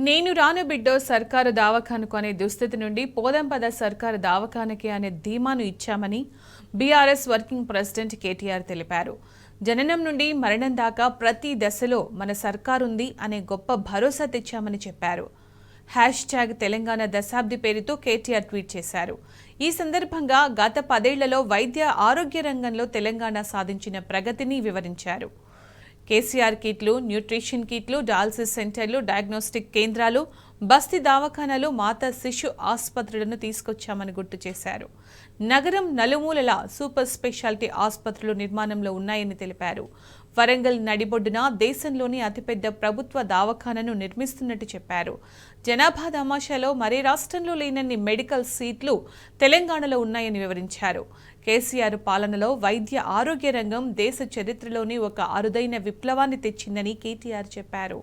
నేను రాను బిడ్డో సర్కారు దవాఖానకు అనే దుస్థితి నుండి పోదాం పద సర్కారు దవాఖానకి అనే ధీమాను ఇచ్చామని బీఆర్ఎస్ వర్కింగ్ ప్రెసిడెంట్ కేటీఆర్ తెలిపారు. జననం నుండి మరణం దాకా ప్రతి దశలో మన సర్కారుంది అనే గొప్ప భరోసా తెచ్చామని చెప్పారు. #తెలంగాణ దశాబ్ది పేరుతో కేటీఆర్ ట్వీట్ చేశారు. ఈ సందర్భంగా గత 10 ఏళ్లలో వైద్య ఆరోగ్య రంగంలో తెలంగాణ సాధించిన ప్రగతిని వివరించారు. కేసీఆర్ కిట్లు, న్యూట్రిషన్ కిట్లు, డయాలసిస్ సెంటర్లు, డయాగ్నోస్టిక్ కేంద్రాలు, బస్తీ దవాఖానాలు, మాతా శిశు ఆసుపత్రులను తీసుకొచ్చామని గుర్తు చేశారు. నగరం నలుమూలల సూపర్ స్పెషాలిటీ ఆసుపత్రులు నిర్మాణంలో ఉన్నాయని తెలిపారు. వరంగల్ నడిబొడ్డున దేశంలోని అతిపెద్ద ప్రభుత్వ దవాఖానను నిర్మిస్తున్నట్టు చెప్పారు. జనాభా తమాషాలో మరే రాష్ట్రంలో లేనన్ని మెడికల్ సీట్లు తెలంగాణలో ఉన్నాయని వివరించారు. కేసీఆర్ పాలనలో వైద్య ఆరోగ్య రంగం దేశ చరిత్రలోని ఒక అరుదైన విప్లవాన్ని తెచ్చిందని కేటీఆర్ చెప్పారు.